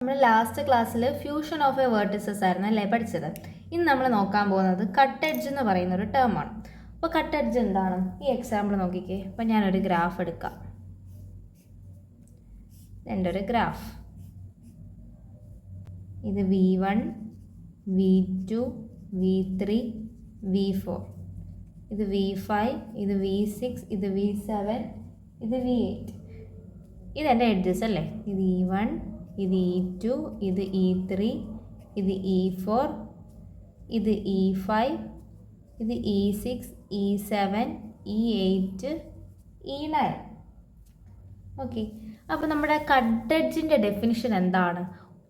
നമ്മൾ ലാസ്റ്റ് ക്ലാസ്സിൽ fusion of A vertices ആയിരുന്നു അല്ലേ പഠിച്ചത്. ഇന്ന് നമ്മൾ നോക്കാൻ പോകുന്നത് കട്ട് എഡ്ജ് എന്ന് പറയുന്ന ഒരു ടേമാണ്. അപ്പോൾ കട്ട് എഡ്ജ് എന്താണ്? ഈ എക്സാമ്പിൾ നോക്കിക്കേ. അപ്പോൾ ഞാനൊരു ഗ്രാഫ് എടുക്കാം. എൻ്റെ ഒരു ഗ്രാഫ്, ഇത് V1, V2, V3, V4, ഇത് V5, ഇത് V6, ഇത് V7, ഇത് V8. ഇതെൻ്റെ എഡ്ജസ് അല്ലേ. ഇത് E1, ഇത് E2, ഇത് E3, ഇത് E4, ഇത് E5, ഇത് E6, E7, E8, E9. Okay, അപ്പോൾ നമ്മുടെ കട്ട് എഡ്ജിൻ്റെ ഡെഫിനിഷൻ എന്താണ്?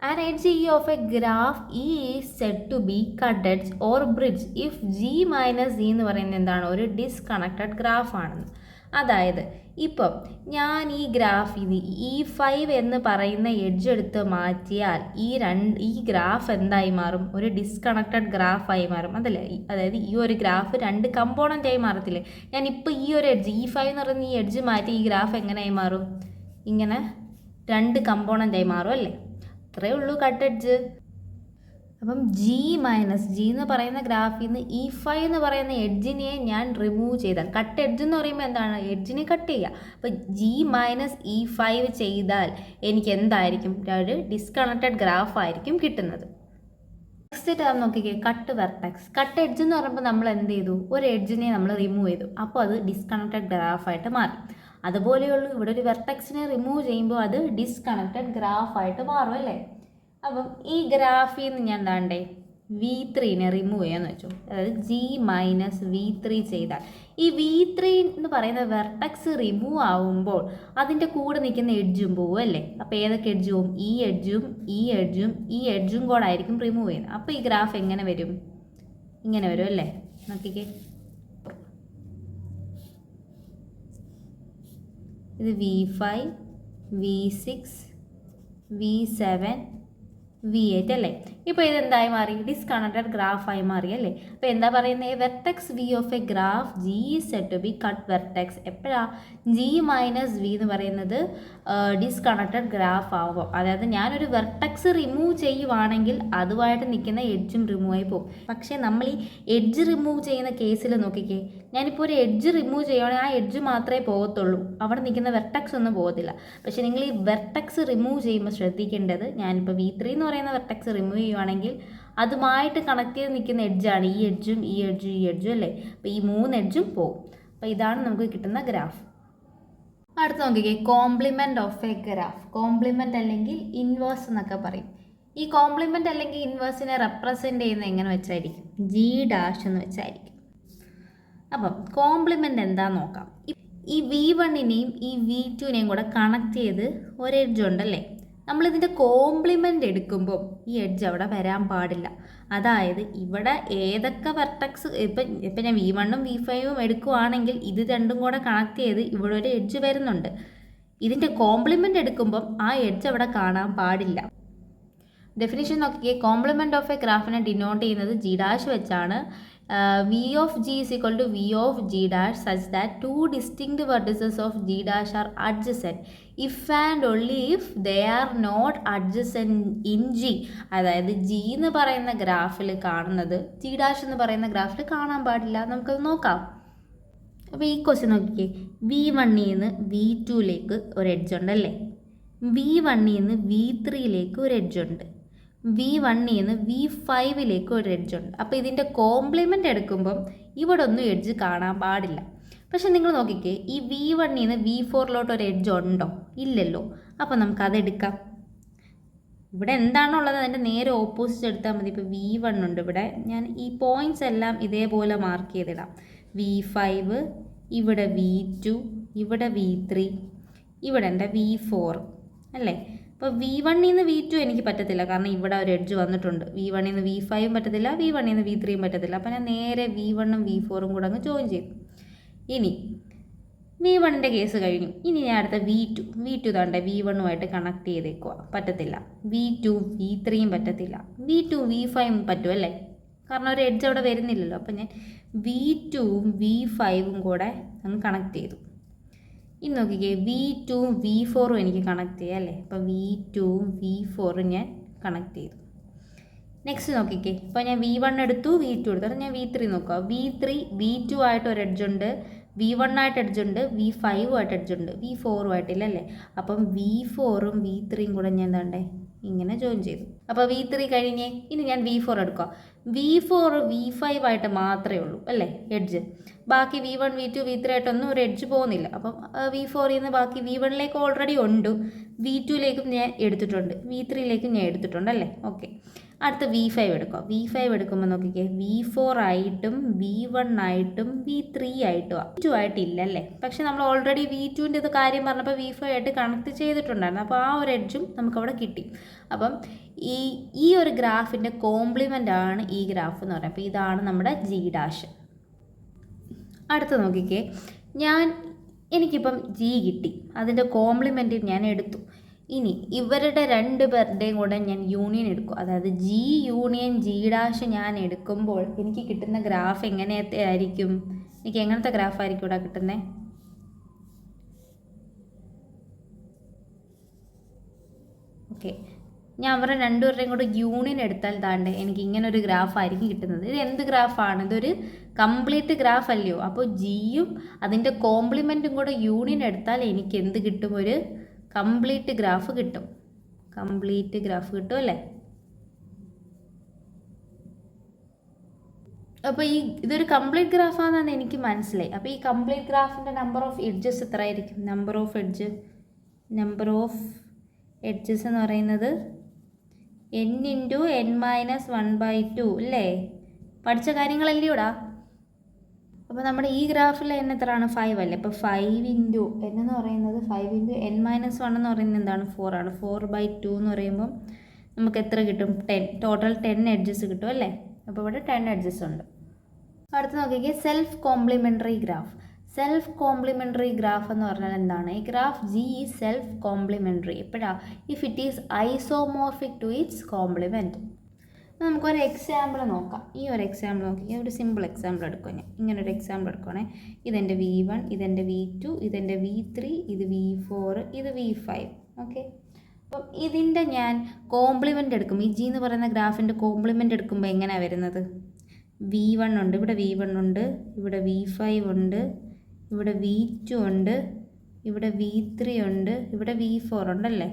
An edge E of a graph E is said to be cut edge or bridge if G minus E എന്ന് പറയുന്നത് എന്താണ്? ഒരു ഡിസ്കണക്റ്റഡ് ഗ്രാഫ് ആണെന്ന്. അതായത് ഇപ്പം ഞാൻ ഈ ഗ്രാഫിൽ E5 എന്ന് പറയുന്ന എഡ്ജ് എടുത്ത് മാറ്റിയാൽ ഈ ഗ്രാഫ് എന്തായി മാറും? ഒരു ഡിസ്കണക്റ്റഡ് ഗ്രാഫായി മാറും, അതല്ലേ? അതായത് ഈ ഒരു ഗ്രാഫ് രണ്ട് കമ്പോണൻ്റ് ആയി മാറത്തില്ലേ? ഞാനിപ്പോൾ ഈ ഒരു എഡ്ജ് E5 എന്ന് പറയുന്ന ഈ എഡ്ജ് മാറ്റി ഈ ഗ്രാഫ് എങ്ങനെയായി മാറും? ഇങ്ങനെ രണ്ട് കമ്പോണൻ്റ് ആയി മാറും അല്ലേ? അത്രയേ ഉള്ളൂ കട്ട് എഡ്ജ്. അപ്പം G എന്ന് പറയുന്ന ഗ്രാഫിൽ നിന്ന് E5 എന്ന് പറയുന്ന എഡ്ജിനെ ഞാൻ റിമൂവ് ചെയ്താൽ, കട്ട് എഡ്ജ് എന്ന് പറയുമ്പോൾ എന്താണ്? എഡ്ജിനെ കട്ട് ചെയ്യുക. അപ്പോൾ G - E5 ചെയ്താൽ എനിക്ക് എന്തായിരിക്കും? ഒരു ഡിസ്കണക്റ്റഡ് ഗ്രാഫ് ആയിരിക്കും കിട്ടുന്നത്. നെക്സ്റ്റ് ടേം നോക്കിക്കേ, കട്ട് വെർട്ടെക്സ്. കട്ട് എഡ്ജ് എന്ന് പറയുമ്പോൾ നമ്മൾ എന്ത് ചെയ്തു? ഒരു എഡ്ജിനെ നമ്മൾ റിമൂവ് ചെയ്തു, അപ്പോൾ അത് ഡിസ്കണക്റ്റഡ് ഗ്രാഫായിട്ട് മാറി. അതുപോലെയുള്ളൂ ഇവിടെ ഒരു വെർട്ടെക്സിനെ റിമൂവ് ചെയ്യുമ്പോൾ അത് ഡിസ്കണക്റ്റഡ് ഗ്രാഫായിട്ട് മാറും അല്ലേ? അപ്പം ഈ ഗ്രാഫിൽ നിന്ന് ഞാൻ എന്താണ്ടേ V3നെ റിമൂവ് ചെയ്യാന്ന് വെച്ചു. അതായത് G - V3 ചെയ്താൽ ഈ V3 എന്ന് പറയുന്ന വെർട്ടെക്സ് റിമൂവ് ആവുമ്പോൾ അതിൻ്റെ കൂടെ നിൽക്കുന്ന എഡ്ജും പോവും അല്ലേ? അപ്പോൾ ഏതൊക്കെ എഡ്ജ് പോവും? ഈ എഡ്ജും ഈ എഡ്ജും ഈ എഡ്ജും കൂടെ ആയിരിക്കും റിമൂവ് ചെയ്യുന്നത്. അപ്പോൾ ഈ ഗ്രാഫ് എങ്ങനെ വരും? ഇങ്ങനെ വരും അല്ലേ? നോക്കിക്കേ, ഇത് V5, V6, V7, V8 അല്ലേ? ഇപ്പോൾ ഇതെന്തായി മാറി? ഡിസ്കണക്റ്റഡ് ഗ്രാഫായി മാറി അല്ലേ? അപ്പോൾ എന്താ പറയുന്നത്? Vertex V of a graph G is said to be cut vertex. എപ്പോഴാണ് G - V എന്ന് പറയുന്നത് ഡിസ്കണക്റ്റഡ് ഗ്രാഫ് ആവുമ്പോൾ, അതായത് ഞാനൊരു വെർട്ടെക്സ് റിമൂവ് ചെയ്യുവാണെങ്കിൽ അതുമായിട്ട് നിൽക്കുന്ന എഡ്ജും റിമൂവ് ആയി പോകും. പക്ഷേ നമ്മൾ ഈ എഡ്ജ് റിമൂവ് ചെയ്യുന്ന കേസിൽ നോക്കിക്കേ, ഞാനിപ്പോൾ ഒരു എഡ്ജ് റിമൂവ് ചെയ്യുവാണെങ്കിൽ ആ എഡ്ജ് മാത്രമേ പോകത്തുള്ളൂ, അവിടെ നിൽക്കുന്ന വെർട്ടെക്സ് ഒന്നും പോകത്തില്ല. പക്ഷേ നിങ്ങൾ ഈ വെർട്ടെക്സ് റിമൂവ് ചെയ്യുമ്പോൾ ശ്രദ്ധിക്കേണ്ടത്, ഞാനിപ്പോൾ V3 എന്ന് പറയുന്ന വെർട്ടെക്സ് റിമൂവ് ചെയ്യുവാണെങ്കിൽ അതുമായിട്ട് കണക്ട് ചെയ്ത് നിൽക്കുന്ന എഡ്ജാണ് ഈ എഡ്ജും ഈ എഡ്ജും ഈ എഡ്ജും അല്ലേ? അപ്പോൾ ഈ 3 എഡ്ജും പോകും. അപ്പോൾ ഇതാണ് നമുക്ക് കിട്ടുന്ന ഗ്രാഫ്. അടുത്ത് നോക്കിക്കേ, compliment of a graph. Compliment അല്ലെങ്കിൽ ഇൻവേഴ്സ് എന്നൊക്കെ പറയും. ഈ കോംപ്ലിമെൻറ്റ് അല്ലെങ്കിൽ ഇൻവേഴ്സിനെ റെപ്രസെൻ്റ് ചെയ്യുന്നത് എങ്ങനെ വെച്ചായിരിക്കും? G' എന്ന് വെച്ചായിരിക്കും. അപ്പം കോംപ്ലിമെൻറ്റ് എന്താണെന്ന് നോക്കാം. ഈ V1നെയും ഈ V2നെയും കൂടെ കണക്ട് ചെയ്ത് ഒരു എഡ്ജ് ഉണ്ടല്ലേ? നമ്മളിതിൻ്റെ കോംപ്ലിമെൻ്റ് എടുക്കുമ്പോൾ ഈ എഡ്ജ് അവിടെ വരാൻ പാടില്ല. അതായത് ഇവിടെ ഏതൊക്കെ വെർട്ടെക്സ് ഇപ്പം ഞാൻ V1ഉം V5ഉം എടുക്കുവാണെങ്കിൽ ഇത് രണ്ടും കൂടെ കണക്ട് ചെയ്ത് ഇവിടെ ഒരു എഡ്ജ് വരുന്നുണ്ട്. ഇതിൻ്റെ കോംപ്ലിമെൻ്റ് എടുക്കുമ്പം ആ എഡ്ജ് അവിടെ കാണാൻ പാടില്ല. ഡെഫിനിഷൻ നോക്കിയേ, കോംപ്ലിമെൻ്റ് ഓഫ് എ ഗ്രാഫിനെ ഡിനോട്ട് ചെയ്യുന്നത് G' വെച്ചാണ്. V of G is equal to V of G' such that two distinct vertices of G' are adjacent if and only if they are not adjacent in G. അതായത് G എന്ന് പറയുന്ന ഗ്രാഫിൽ കാണുന്നത് G' എന്ന് പറയുന്ന ഗ്രാഫിൽ കാണാൻ പാടില്ല. നമുക്കത് നോക്കാം. അപ്പോൾ ഈ ക്വസ്റ്റ്യൻ നോക്കിക്കേ, V1ൽ നിന്ന് V2ലേക്ക് ഒരു എഡ്ജ് ഉണ്ടല്ലേ? V1ൽ നിന്ന് V3ലേക്ക് ഒരു എഡ്ജ് ഉണ്ട്. V1ൽ നിന്ന് V5ലേക്ക് ഒരു എഡ്ജ് ഉണ്ട്. അപ്പോൾ ഇതിൻ്റെ കോംപ്ലിമെൻ്റ് എടുക്കുമ്പം ഇവിടെ ഒന്നും എഡ്ജ് കാണാൻ പാടില്ല. പക്ഷെ നിങ്ങൾ നോക്കിക്കേ, ഈ V1ൽ നിന്ന് V4ലോട്ട് ഒരു എഡ്ജ് ഉണ്ടോ? ഇല്ലല്ലോ. അപ്പോൾ നമുക്കതെടുക്കാം. ഇവിടെ എന്താണുള്ളത് അതിൻ്റെ നേരെ ഓപ്പോസിറ്റ് എടുത്താൽ മതി. ഇപ്പോൾ V1 ഉണ്ട് ഇവിടെ. ഞാൻ ഈ പോയിൻറ്റ്സ് എല്ലാം ഇതേപോലെ മാർക്ക് ചെയ്തിടാം. V5, ഇവിടെ V2, ഇവിടെ V3, ഇവിടെ എൻ്റെ V4 അല്ലേ? അപ്പോൾ V1ൽ നിന്ന് V2 എനിക്ക് പറ്റത്തില്ല, കാരണം ഇവിടെ ഒരു എഡ്ജ് വന്നിട്ടുണ്ട്. V1ൽ നിന്ന് V5ഉം പറ്റത്തില്ല, V1ൽ നിന്ന് V3ഉം പറ്റത്തില്ല. അപ്പോൾ ഞാൻ നേരെ V1ഉം V4ഉം കൂടെ അങ്ങ് ജോയിൻ ചെയ്തു. ഇനി V1ൻ്റെ കേസ് കഴിഞ്ഞു. ഇനി ഞാൻ അടുത്ത V2 താണ്ടെ V1ഉമായിട്ട് കണക്ട് ചെയ്തേക്കുക, പറ്റത്തില്ല. V2 V3യും പറ്റത്തില്ല. V2 V5ഉം പറ്റും അല്ലേ? കാരണം ഒരു എഡ്ജ് അവിടെ വരുന്നില്ലല്ലോ. അപ്പോൾ ഞാൻ V2ഉം V5ഉം കൂടെ അങ്ങ് കണക്ട് ചെയ്തു. ഇനി നോക്കിക്കേ V2 V4 എനിക്ക് കണക്ട് ചെയ്യാം അല്ലേ. അപ്പോൾ V2 V4 ഞാൻ കണക്ട് ചെയ്തു. നെക്സ്റ്റ് നോക്കിക്കേ, ഇപ്പോൾ ഞാൻ V1 എടുത്തു, V2 എടുത്തു. അപ്പോൾ ഞാൻ V3 നോക്കുക. V3 V2 ആയിട്ട് ഒരു എഡ്ജുണ്ട്, V1 ആയിട്ട് എഡ്ജുണ്ട്, V5 ആയിട്ട് എഡ്ജുണ്ട്, V4 ആയിട്ടില്ല അല്ലേ. അപ്പം V4ഉം V3യും കൂടെ ഞാൻ എന്താണ്ടേ ഇങ്ങനെ ജോയിൻ ചെയ്തു. അപ്പോൾ V3 കഴിഞ്ഞേ. ഇനി ഞാൻ V4 എടുക്കുക. V4 V5 ആയിട്ട് മാത്രമേ ഉള്ളൂ അല്ലേ എഡ്ജ്. ബാക്കി V1 V2 V3 ആയിട്ടൊന്നും ഒരു എഡ്ജ് പോകുന്നില്ല. അപ്പം V4ൽ നിന്ന് ബാക്കി V1ലേക്ക് ഓൾറെഡി ഉണ്ട്, V2ലേക്കും ഞാൻ എടുത്തിട്ടുണ്ട്, V3ലേക്കും ഞാൻ എടുത്തിട്ടുണ്ട് അല്ലേ. ഓക്കെ, അടുത്ത V5 എടുക്കുക. V5 എടുക്കുമ്പോൾ നോക്കിക്കേ, V4 ആയിട്ടും V1 ആയിട്ടും V3 ആയിട്ടും V2 ആയിട്ടില്ല അല്ലേ. പക്ഷെ നമ്മൾ ഓൾറെഡി V2ൻ്റെ ഇത് കാര്യം പറഞ്ഞപ്പോൾ V5 ആയിട്ട് കണക്ട് ചെയ്തിട്ടുണ്ടായിരുന്നു. അപ്പോൾ ആ ഒരു എഡ്ജും നമുക്കവിടെ കിട്ടി. അപ്പം ഈ ഒരു ഗ്രാഫിൻ്റെ കോംപ്ലിമെൻ്റ് ആണ് ഈ ഗ്രാഫ് എന്ന് പറയുന്നത്. അപ്പോൾ ഇതാണ് നമ്മുടെ G'. അടുത്ത് നോക്കിക്കേ, എനിക്കിപ്പം G കിട്ടി, അതിൻ്റെ കോംപ്ലിമെൻറ്റ് ഞാൻ എടുത്തു. ഇനി ഇവരുടെ രണ്ട് പേരുടെയും കൂടെ ഞാൻ യൂണിയൻ എടുക്കും. അതായത് G യൂണിയൻ G' ഞാൻ എടുക്കുമ്പോൾ എനിക്ക് കിട്ടുന്ന ഗ്രാഫ് എങ്ങനത്തെ ആയിരിക്കും? എനിക്ക് എങ്ങനത്തെ ഗ്രാഫായിരിക്കും ഇവിടെ കിട്ടുന്നത്? ഓക്കെ, ഞാൻ അവരുടെ രണ്ടുപേരുടെയും കൂടെ യൂണിയൻ എടുത്താൽ താണ്ടെ എനിക്ക് ഇങ്ങനെ ഒരു ഗ്രാഫായിരിക്കും കിട്ടുന്നത്. ഇത് എന്ത് ഗ്രാഫാണ്? ഇതൊരു കംപ്ലീറ്റ് ഗ്രാഫ് അല്ലയോ. അപ്പോൾ ജിയും അതിൻ്റെ കോംപ്ലിമെൻറ്റും കൂടെ യൂണിയൻ എടുത്താൽ എനിക്ക് എന്ത് കിട്ടും? ഒരു കംപ്ലീറ്റ് ഗ്രാഫ് കിട്ടും. കംപ്ലീറ്റ് ഗ്രാഫ് കിട്ടും അല്ലേ. അപ്പോൾ ഇതൊരു കംപ്ലീറ്റ് ഗ്രാഫാണെന്ന് എനിക്ക് മനസ്സിലായി. അപ്പോൾ ഈ കംപ്ലീറ്റ് ഗ്രാഫിൻ്റെ നമ്പർ ഓഫ് എഡ്ജസ് എത്ര ആയിരിക്കും? നമ്പർ ഓഫ് എഡ്ജസ് എന്ന് പറയുന്നത് n × n-1/2 അല്ലേ. പഠിച്ച കാര്യങ്ങളല്ലേ ഇവിടെ. അപ്പോൾ നമ്മുടെ ഈ ഗ്രാഫിൽ n എത്രയാണ്? 5 അല്ലേ. അപ്പോൾ 5 × n എന്ന് പറയുന്നത് 5 × n-1 എന്ന് പറയുന്നത് എന്താണ്? 4 ആണ്. 4/2 എന്ന് പറയുമ്പം നമുക്ക് എത്ര കിട്ടും? 10. ടോട്ടൽ 10 എഡ്ജസ് കിട്ടും അല്ലേ. അപ്പോൾ ഇവിടെ 10 എഡ്ജസ് ഉണ്ട്. അടുത്ത് നോക്കിക്കേ, self complementary graph. Self complementary graph എന്ന് പറഞ്ഞാൽ എന്താണ്? ഈ graph G is self complementary എപ്പോഴാണ്? If it is isomorphic to its complement. നമുക്കൊരു എക്സാമ്പിൾ നോക്കാം. ഈ ഒരു എക്സാമ്പിൾ നോക്കി, ഒരു സിമ്പിൾ എക്സാമ്പിൾ എടുക്കുക. ഞാൻ ഇങ്ങനൊരു എക്സാമ്പിൾ എടുക്കുകയാണെ, ഇതെൻ്റെ V1, ഇതെൻ്റെ V2, ഇതെൻ്റെ V3, ഇത് V4, ഇത് V5. ഓക്കെ, അപ്പം ഇതിൻ്റെ ഞാൻ കോംപ്ലിമെൻ്റ് എടുക്കും. ഈ G എന്ന് പറയുന്ന ഗ്രാഫിൻ്റെ കോംപ്ലിമെൻ്റ് എടുക്കുമ്പോൾ എങ്ങനെയാണ് വരുന്നത്? V1 ഉണ്ട്, ഇവിടെ V1 ഉണ്ട്, ഇവിടെ V5 ഉണ്ട്, ഇവിടെ V2 ഉണ്ട്, ഇവിടെ V3 ഉണ്ട്, ഇവിടെ V4 ഉണ്ടല്ലേ.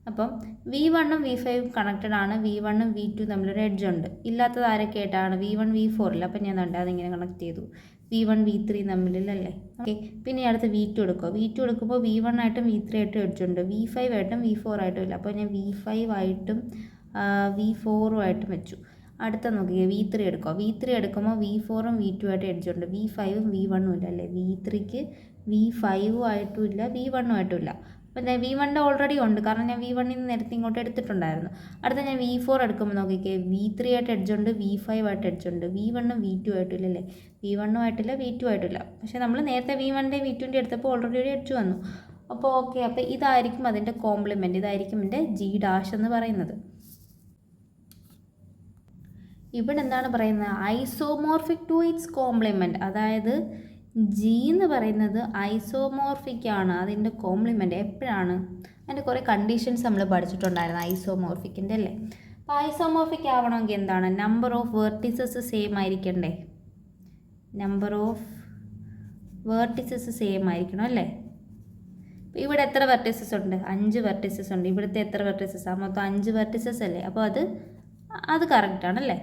അപ്പം V1ഉം V5ഉം കണക്റ്റഡ് ആണ്. V1ഉം V2 തമ്മിലൊരു എഡ്ജ് ഉണ്ട്. ഇല്ലാത്തത് ആരൊക്കെ ആയിട്ടാണ്? V1 V4 ഇല്ല. അപ്പം ഞാൻ അതിങ്ങനെ കണക്ട് ചെയ്തു. V1 V3 തമ്മിലല്ലേ. ഓക്കെ, പിന്നെ അടുത്ത് V2 എടുക്കുക. V2 എടുക്കുമ്പോൾ V1 ആയിട്ടും V3 ആയിട്ടും എഡ്ജ് ഉണ്ട്. V5 ആയിട്ടും V4 ആയിട്ടും ഇല്ല. അപ്പോൾ ഞാൻ V5 ആയിട്ടും V4 ആയിട്ടും വെച്ചു. അടുത്ത നോക്കിക്കുക, V3 എടുക്കുക. V3 എടുക്കുമ്പോൾ V4ഉം V2 ആയിട്ട് എഡ്ജ് ഉണ്ട്. V5ഉം V1ഉം ഇല്ല അല്ലേ. V3ക്ക് V5 ആയിട്ടും ഇല്ല, V1 ആയിട്ടും ഇല്ല. അപ്പം ഞാൻ V1 ഓൾറെഡി ഉണ്ട്, കാരണം ഞാൻ V1ൽ നിന്ന് നേരത്തെ ഇങ്ങോട്ട് എടുത്തിട്ടുണ്ടായിരുന്നു. അടുത്ത ഞാൻ V4 എടുക്കുമ്പോൾ നോക്കിക്കേ, V3 ആയിട്ട് എഡ്ജ് ഉണ്ട്, V5 ആയിട്ട് എഡ്ജ് ഉണ്ട്. V1ഉം V2 ആയിട്ടും ഇല്ലല്ലേ. V1ഉം ആയിട്ടില്ല, V2 ആയിട്ടില്ല. പക്ഷേ നമ്മൾ നേരത്തെ V1ൻ്റെ V2ൻ്റെ എടുത്തപ്പോൾ ഓൾറെഡി ഒരു എഡ്ജ് വന്നു. അപ്പോൾ ഓക്കെ, അപ്പോൾ ഇതായിരിക്കും അതിൻ്റെ കോംപ്ലിമെൻറ്റ്. ഇതായിരിക്കും എൻ്റെ G' എന്ന് പറയുന്നത്. ഇവിടെ എന്താണ് പറയുന്നത്? Isomorphic to its complement. അതായത് G എന്ന് പറയുന്നത് ഐസോമോർഫിക് ആണ്. അതിൻ്റെ കോംപ്ലിമെൻറ്റ് എപ്പോഴാണ്? അതിൻ്റെ കുറേ കണ്ടീഷൻസ് നമ്മൾ പഠിച്ചിട്ടുണ്ടായിരുന്നു ഐസോമോർഫിക്കിൻ്റെ അല്ലേ. അപ്പോൾ ഐസോമോർഫിക് ആവണമെങ്കിൽ എന്താണ്? നമ്പർ ഓഫ് വെർട്ടിസസ് സെയിം ആയിരിക്കണ്ടേ. നമ്പർ ഓഫ് വെർട്ടിസസ് സെയിം ആയിരിക്കണം അല്ലേ. ഇവിടെ എത്ര വെർട്ടിസസ് ഉണ്ട്? 5 വെർട്ടിസസ് ഉണ്ട്. ഇവിടുത്തെ എത്ര വെർട്ടിസസ്? മൊത്തം 5 വെർട്ടിസസ് അല്ലേ. അപ്പോൾ അത് കറക്റ്റാണല്ലേ.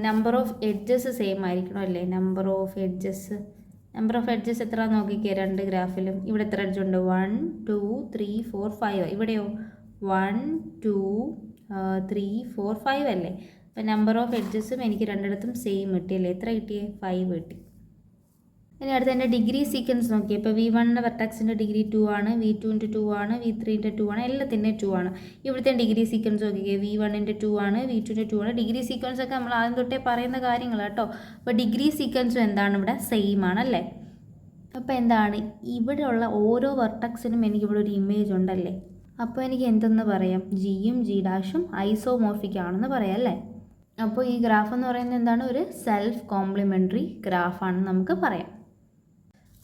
നമ്പർ ഓഫ് എഡ്ജസ് സെയിം ആയിരിക്കണം അല്ലേ. നമ്പർ ഓഫ് എഡ്ജസ് എത്ര നോക്കിക്കേ രണ്ട് ഗ്രാഫിലും. ഇവിടെ എത്ര എഡ്ജ് ഉണ്ട്? 1 2 3 4 5. ഇവിടെയോ 1 2 3 4 5 അല്ലേ. അപ്പോൾ നമ്പർ ഓഫ് എഡ്ജസും എനിക്ക് രണ്ടിടത്തും സെയിം കിട്ടിയല്ലേ. എത്ര കിട്ടിയേ? 5 കിട്ടി. ഇനി അടുത്ത എൻ്റെ ഡിഗ്രി സീക്വൻസ് നോക്കി. ഇപ്പോൾ V1ൻ്റെ വെർട്ടെക്സിൻ്റെ ഡിഗ്രി 2 ആണ്, V2ൻ്റെ 2 ആണ്, V3ൻ്റെ 2 ആണ്, എല്ലാത്തിൻ്റെയും 2 ആണ്. ഇവിടുത്തെ ഡിഗ്രി സീക്വൻസ് നോക്കിക്കേ, V1ൻ്റെ 2 ആണ്, V2ൻ്റെ 2 ആണ്. ഡിഗ്രി സീക്വൻസ് ഒക്കെ നമ്മൾ ആദ്യം തൊട്ടേ പറയുന്ന കാര്യങ്ങൾ കേട്ടോ. അപ്പോൾ ഡിഗ്രി സീക്വൻസും എന്താണ് ഇവിടെ? സെയിം ആണല്ലേ. അപ്പോൾ എന്താണ്? ഇവിടെയുള്ള ഓരോ വെർട്ടെക്സിനും എനിക്കിവിടെ ഒരു ഇമേജ് ഉണ്ടല്ലേ. അപ്പോൾ എനിക്ക് എന്തെന്ന് പറയാം? Gയും G' ഐസോമോർഫിക് ആണെന്ന് പറയാം അല്ലേ. അപ്പോൾ ഈ ഗ്രാഫ് എന്ന് പറയുന്നത് എന്താണ്? ഒരു സെൽഫ് കോംപ്ലിമെൻ്ററി ഗ്രാഫാണെന്ന് നമുക്ക് പറയാം.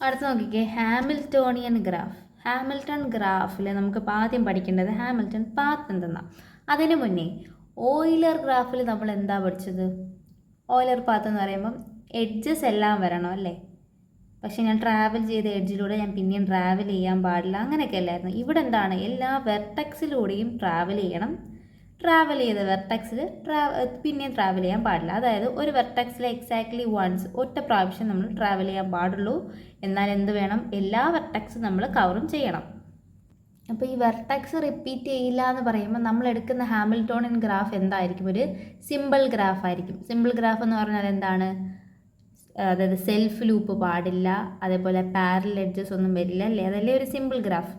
അടുത്ത് നോക്കിക്കേ, ഹാമിൽട്ടോണിയൻ ഗ്രാഫ്. ഹാമിൽട്ടൺ ഗ്രാഫിൽ നമുക്ക് ആദ്യം പഠിക്കേണ്ടത് ഹാമിൽട്ടൺ പാത്ത് എന്തെന്നാണ്. അതിന് മുന്നേ ഓയിലർ ഗ്രാഫിൽ നമ്മൾ എന്താ പഠിച്ചത്? ഓയിലർ പാത്ത് എന്ന് പറയുമ്പം എഡ്ജസ് എല്ലാം വരണം അല്ലേ? പക്ഷേ ഞാൻ ട്രാവൽ ചെയ്ത എഡ്ജിലൂടെ ഞാൻ പിന്നെയും ട്രാവൽ ചെയ്യാൻ പാടില്ല, അങ്ങനെയൊക്കെ അല്ലായിരുന്നു. ഇവിടെ എന്താണ്, എല്ലാ വെർട്ടക്സിലൂടെയും ട്രാവൽ ചെയ്യണം. ട്രാവൽ ചെയ്ത വെർട്ടക്സിൽ പിന്നെയും ട്രാവൽ ചെയ്യാൻ പാടില്ല. അതായത് ഒരു വെർട്ടക്സിൽ എക്സാക്ട്ലി വൺസ്, ഒറ്റ പ്രാവശ്യം നമ്മൾ ട്രാവൽ ചെയ്യാൻ പാടുള്ളൂ. എന്നാൽ എന്ത് വേണം, എല്ലാ വെർട്ടക്സും നമ്മൾ കവറും ചെയ്യണം. അപ്പോൾ ഈ വെർട്ടക്സ് റിപ്പീറ്റ് ചെയ്യില്ല എന്ന് പറയുമ്പോൾ നമ്മൾ എടുക്കുന്ന ഹാമിൽട്ടോണിയൻ ഗ്രാഫ് എന്തായിരിക്കും? ഒരു സിമ്പിൾ ഗ്രാഫ് ആയിരിക്കും. സിമ്പിൾ ഗ്രാഫ് എന്ന് പറഞ്ഞാൽ എന്താണ്? അതായത് സെൽഫ് ലൂപ്പ് പാടില്ല, അതേപോലെ പാരലൽ എഡ്ജസ് ഒന്നും വരില്ല അല്ലേ? അതല്ലേ ഒരു സിമ്പിൾ ഗ്രാഫ്.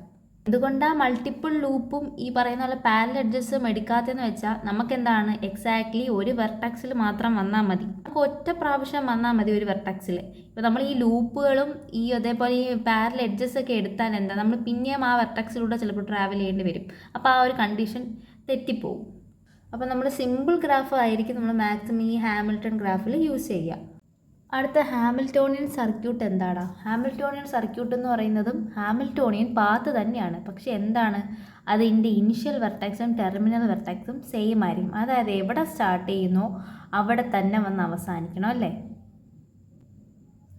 എന്തുകൊണ്ടാണ് മൾട്ടിപ്പിൾ ലൂപ്പും ഈ പറയുന്ന പോലെ പാരലൽ എഡ്ജസും എടുക്കാത്തതെന്ന് വെച്ചാൽ നമുക്കെന്താണ്, എക്സാക്ട്ലി ഒരു വെർട്ടക്സിൽ മാത്രം വന്നാൽ മതി. നമുക്ക് ഒറ്റ പ്രാവശ്യം വന്നാൽ മതി ഒരു വെർട്ടക്സിൽ. ഇപ്പോൾ നമ്മൾ ഈ ലൂപ്പുകളും ഈ അതേപോലെ ഈ പാരലൽ എഡ്ജസ് ഒക്കെ എടുത്താൽ എന്താ, നമ്മൾ പിന്നെയും ആ വെർട്ടക്സിലൂടെ ചിലപ്പോൾ ട്രാവൽ ചെയ്യേണ്ടി വരും. അപ്പോൾ ആ ഒരു കണ്ടീഷൻ തെറ്റിപ്പോവും. അപ്പോൾ നമ്മൾ സിമ്പിൾ ഗ്രാഫ് ആയിരിക്കും നമ്മൾ മാക്സിമം ഈ ഹാമിൽട്ടൺ ഗ്രാഫിൽ യൂസ് ചെയ്യുക. അടുത്ത ഹാമിൽട്ടോണിയൻ സർക്യൂട്ട് എന്താണ്? ഹാമിൽട്ടോണിയൻ സർക്യൂട്ട് എന്ന് പറയുന്നതും ഹാമിൽട്ടോണിയൻ പാത്ത് തന്നെയാണ്. പക്ഷെ എന്താണ്, അതിൻ്റെ ഇനിഷ്യൽ വെർട്ടക്സും ടെർമിനൽ വെർട്ടക്സും സെയിം ആയിരിക്കും. അതായത് എവിടെ സ്റ്റാർട്ട് ചെയ്യുന്നോ അവിടെ തന്നെ വന്ന് അവസാനിക്കണം അല്ലേ?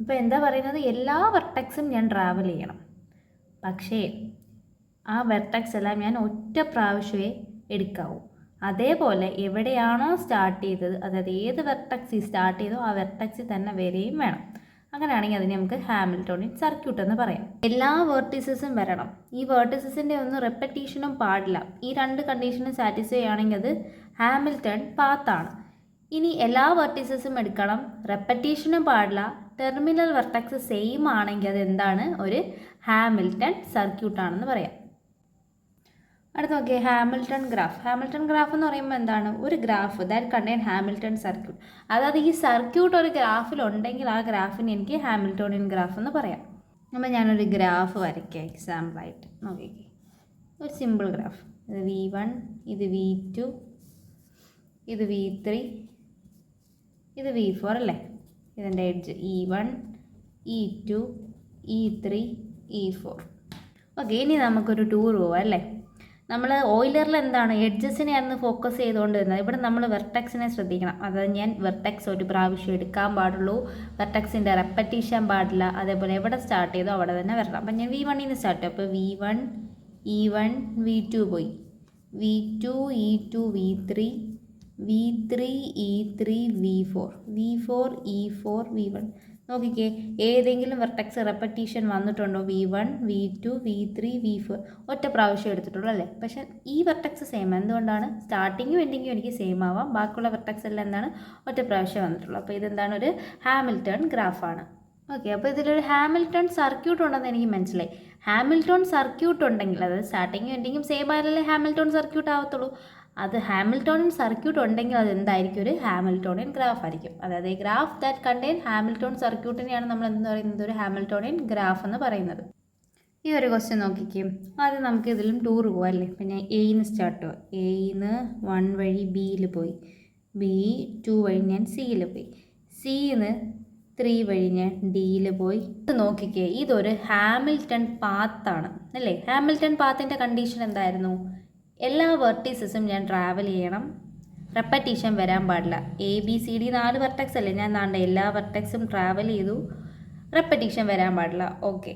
ഇപ്പോൾ എന്താ പറയുന്നത്, എല്ലാ വെർട്ടക്സും ഞാൻ ട്രാവൽ ചെയ്യണം. പക്ഷേ ആ വെർട്ടക്സ് എല്ലാം ഞാൻ ഒറ്റ പ്രാവശ്യമേ എടുക്കാവൂ. അതേപോലെ എവിടെയാണോ സ്റ്റാർട്ട് ചെയ്തത്, അതായത് ഏത് വെർട്ടക്സിൽ സ്റ്റാർട്ട് ചെയ്തോ ആ വെർട്ടക്സിൽ തന്നെ വരികയും വേണം. അങ്ങനെയാണെങ്കിൽ അതിനെ നമുക്ക് ഹാമിൽട്ടോണിയൻ സർക്യൂട്ട് എന്ന് പറയാം. എല്ലാ വേർട്ടിസസും വരണം. ഈ വേർട്ടിസസിൻ്റെ ഒന്നും റെപ്പറ്റീഷനും പാടില്ല. ഈ രണ്ട് കണ്ടീഷനും സാറ്റിസ്ഫൈ ആണെങ്കിൽ അത് ഹാമിൽട്ടൺ പാത്താണ്. ഇനി എല്ലാ വെർട്ടിസസും എടുക്കണം, റെപ്പറ്റീഷനും പാടില്ല, ടെർമിനൽ വെർട്ടക്സ് സെയിം ആണെങ്കിൽ അത് എന്താണ്, ഒരു ഹാമിൽട്ടൺ സർക്യൂട്ടാണെന്ന് പറയാം. അടുത്ത നോക്കിയേ, ഹാമിൽട്ടൺ ഗ്രാഫ്. ഹാമിൽട്ടൺ ഗ്രാഫ് എന്ന് പറയുമ്പോൾ എന്താണ്, ഒരു graph that contain Hamilton circuit. അതായത് ഈ സർക്യൂട്ട് ഒരു ഗ്രാഫിലുണ്ടെങ്കിൽ ആ ഗ്രാഫിന് എനിക്ക് ഹാമിൽട്ടോണിയൻ ഗ്രാഫ് എന്ന് പറയാം. അപ്പോൾ ഞാനൊരു ഗ്രാഫ് വരയ്ക്കാം എക്സാമ്പിളായിട്ട്. നോക്കിക്കേ, ഒരു സിമ്പിൾ ഗ്രാഫ്. ഇത് V1, ഇത് V2, ഇത് V3, ഇത് V4 അല്ലേ? ഇതിൻ്റെ edge E1, E2, E3, E4. Okay, ഇനി നമുക്കൊരു ടൂർ പോവാം അല്ലേ? നമ്മൾ ഓയിലറിൽ എന്താണ്, എഡ്ജസിനെയായിരുന്നു ഫോക്കസ് ചെയ്തുകൊണ്ട് വരുന്നത്. ഇവിടെ നമ്മൾ വെർട്ടക്സിനെ ശ്രദ്ധിക്കണം. അതായത് ഞാൻ വെർട്ടക്സ് ഒരു പ്രാവശ്യം എടുക്കാൻ പാടുള്ളൂ, വെർട്ടക്സിൻ്റെ റെപ്പറ്റീഷൻ പാടില്ല, അതേപോലെ എവിടെ സ്റ്റാർട്ട് ചെയ്തോ അവിടെ തന്നെ വരണം. അപ്പം ഞാൻ V1 സ്റ്റാർട്ട് ചെയ്യും. അപ്പോൾ V1, E1, V2 പോയി, V2, E2, V3, V3, E3, V4, V4, E4, V1. നോക്കിക്കേ, ഏതെങ്കിലും വെർട്ടക്സ് റെപ്പറ്റീഷൻ വന്നിട്ടുണ്ടോ? V1, V2, V3, V4 ഒറ്റ പ്രാവശ്യം എടുത്തിട്ടുള്ളൂ അല്ലേ? പക്ഷേ ഈ വെർട്ടക്സ് സെയിം. എന്തുകൊണ്ടാണ്? സ്റ്റാർട്ടിങ്ങും എൻഡിങ്ങും എനിക്ക് സെയിം ആവാം, ബാക്കിയുള്ള വെർട്ടക്സ് എല്ലാം എന്താണ്, ഒറ്റ പ്രാവശ്യം വന്നിട്ടുള്ളൂ. അപ്പോൾ ഇതെന്താണ്, ഒരു ഹാമിൽട്ടൺ ഗ്രാഫാണ്. ഓക്കെ, അപ്പോൾ ഇതിലൊരു ഹാമിൽട്ടൺ സർക്യൂട്ട് ഉണ്ടെന്ന് എനിക്ക് മനസ്സിലായി. ഹാമിൽട്ടൺ സർക്യൂട്ട് ഉണ്ടെങ്കിൽ, അതായത് സ്റ്റാർട്ടിങ്ങും എൻഡിങ്ങും സെയിം ആയാലല്ലേ ഹാമിൽട്ടൺ സർക്യൂട്ട് ആവത്തുള്ളൂ. അത് ഹാമിൽട്ടോണിയൻ സർക്യൂട്ട് ഉണ്ടെങ്കിൽ അത് എന്തായിരിക്കും, ഒരു ഹാമിൽട്ടോണിയൻ ഗ്രാഫ് ആയിരിക്കും. അതായത് ഈ ഗ്രാഫ് ദാറ്റ് കണ്ടെയ്ൻ ഹാമിൽട്ടോൺ സർക്യൂട്ടിനെയാണ് നമ്മൾ എന്ത് പറയുന്നത്, ഒരു ഹാമിൽട്ടോണിയൻ ഗ്രാഫ് എന്ന് പറയുന്നത്. ഈ ഒരു ക്വസ്റ്റ്യൻ നോക്കിക്കും. ആദ്യം നമുക്ക് ഇതിലും ടൂർ പോകാം അല്ലേ? പിന്നെ എയിന്ന് സ്റ്റാർട്ട് പോവാം. എയിന്ന് 1 വഴി ബിയിൽ പോയി, B2 വഴി ഞാൻ സിയിൽ പോയി, സിന്ന് 3 വഴി ഞാൻ ഡിയിൽ പോയി. ഇത് നോക്കിക്കേ, ഇതൊരു ഹാമിൽട്ടൺ പാത്താണ് അല്ലേ? ഹാമിൽട്ടൺ പാത്തിൻ്റെ കണ്ടീഷൻ എന്തായിരുന്നു? എല്ലാ വെർട്ടീസസും ഞാൻ ട്രാവൽ ചെയ്യണം, റെപ്പറ്റീഷൻ വരാൻ പാടില്ല. ABCD 4 വെർട്ടക്സ് അല്ലേ? ഞാൻ താണ്ട എല്ലാ വെർട്ടക്സും ട്രാവൽ ചെയ്തു, റെപ്പറ്റീഷൻ വരാൻ പാടില്ല. ഓക്കെ,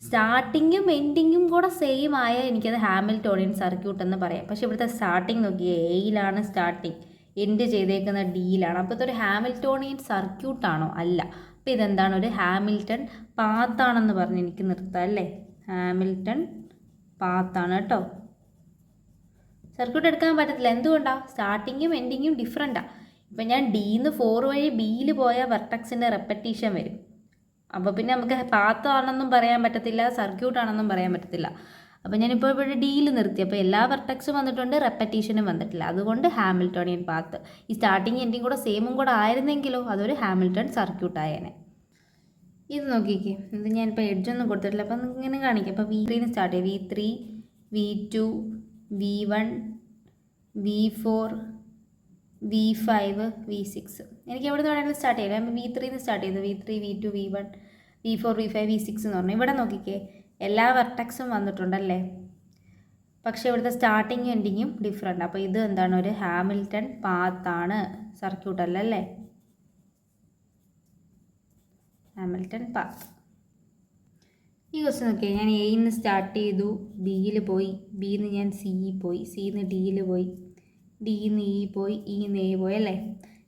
സ്റ്റാർട്ടിങ്ങും എൻഡിങ്ങും കൂടെ സെയിം ആയാൽ എനിക്കത് ഹാമിൽട്ടോണിയൻ സർക്യൂട്ട് എന്ന് പറയാം. പക്ഷേ ഇവിടുത്തെ സ്റ്റാർട്ടിങ് നോക്കിയേ, എയിലാണ് സ്റ്റാർട്ടിങ്, എൻഡ് ചെയ്തേക്കുന്ന ഡിയിലാണ്. അപ്പോൾ ഇതൊരു ഹാമിൽട്ടോണിയൻ സർക്യൂട്ടാണോ? അല്ല. അപ്പോൾ ഇതെന്താണ്, ഒരു ഹാമിൽട്ടൺ പാത്താണെന്ന് പറഞ്ഞ് എനിക്ക് നിർത്താം അല്ലേ? ഹാമിൽട്ടൺ പാത്താണ് കേട്ടോ. സർക്യൂട്ട് എടുക്കാൻ പറ്റത്തില്ല. എന്തുകൊണ്ടാണ്? സ്റ്റാർട്ടിങ്ങും എൻഡിങ്ങും ഡിഫറെൻറ്റാണ്. ഇപ്പം ഞാൻ ഡിന്ന് 4 വഴി ബിയിൽ പോയാൽ വെർട്ടക്സിൻ്റെ റെപ്പറ്റീഷൻ വരും. അപ്പോൾ പിന്നെ നമുക്ക് പാത്താണെന്നും പറയാൻ പറ്റത്തില്ല, സർക്യൂട്ടാണെന്നും പറയാൻ പറ്റത്തില്ല. അപ്പോൾ ഞാനിപ്പോൾ ഇവിടെ ഡിയിൽ നിർത്തി. അപ്പോൾ എല്ലാ വെർട്ടക്സും വന്നിട്ടുണ്ട്, റെപ്പറ്റീഷനും വന്നിട്ടില്ല. അതുകൊണ്ട് ഹാമിൽട്ടോണിയൻ പാത്ത്. ഈ സ്റ്റാർട്ടിങ് എൻഡിങ് കൂടെ സെയിമും കൂടെ ആയിരുന്നെങ്കിലോ അതൊരു ഹാമിൽട്ടൺ സർക്യൂട്ട് ആയേനെ. ഇത് നോക്കിക്കേ, ഇത് ഞാനിപ്പോൾ എഡ്ജൊന്നും കൊടുത്തിട്ടില്ല, അപ്പം ഇങ്ങനെ കാണിക്കാം. അപ്പോൾ V3 സ്റ്റാർട്ട് ചെയ്യും. V3, V2, V1, V4, V5, V6. എനിക്ക് എവിടെ നിന്ന് വേണമെങ്കിലും സ്റ്റാർട്ട് ചെയ്യാം. അപ്പോൾ V3 സ്റ്റാർട്ട് ചെയ്തു. V3, V2, V1, V4 V5 V6 എന്ന് പറഞ്ഞു. ഇവിടെ നോക്കിക്കേ, എല്ലാ വെർട്ടക്സും വന്നിട്ടുണ്ടല്ലേ, പക്ഷേ ഇവിടുത്തെ സ്റ്റാർട്ടിങ്ങും എൻഡിങ്ങും ഡിഫറെൻ്റ്. അപ്പോൾ ഇത് എന്താണ്, ഒരു ഹാമിൽട്ടൺ പാത്താണ്, സർക്യൂട്ട് അല്ലല്ലേ, ഹാമിൽട്ടൺ പാത്ത്. ഈ ക്വസ്റ്റ്യൻ നോക്കിയാൽ ഞാൻ എയിൽ നിന്ന് സ്റ്റാർട്ട് ചെയ്തു, ബിയിൽ പോയി, ബിയിൽ നിന്ന് ഞാൻ സിയിൽ പോയി, സിയിൽ നിന്ന് ഡിയിൽ പോയി, ഡിയിൽ നിന്ന് ഇ പോയി, ഇയിൽ നിന്ന് എ പോയി അല്ലേ.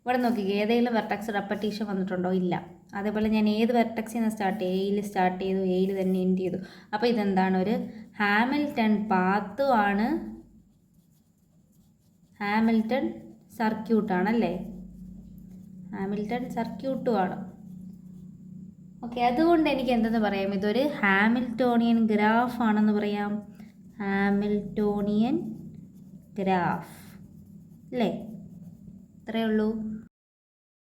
ഇവിടെ നോക്കിക്കേ, ഏതെങ്കിലും വെർട്ടക്സ് റെപ്പറ്റീഷൻ വന്നിട്ടുണ്ടോ? ഇല്ല. അതേപോലെ ഞാൻ ഏത് വെർട്ടക്സിൽ നിന്ന് സ്റ്റാർട്ട് ചെയ്തു, എയിൽ സ്റ്റാർട്ട് ചെയ്തു, എയിൽ തന്നെ എൻഡ് ചെയ്തു. അപ്പോൾ ഇതെന്താണ്, ഒരു ഹാമിൽട്ടൺ പാത്തും ആണ്, ഹാമിൽട്ടൺ സർക്യൂട്ടാണല്ലേ, ഹാമിൽട്ടൺ സർക്യൂട്ടുമാണ്. ഓക്കെ, അതുകൊണ്ട് എനിക്ക് എന്തെന്ന് പറയാം, ഇതൊരു ഹാമിൽട്ടോണിയൻ ഗ്രാഫ് ആണെന്ന് പറയാം, ഹാമിൽട്ടോണിയൻ ഗ്രാഫ് അല്ലേ. ഇത്രയേ ഉള്ളൂ.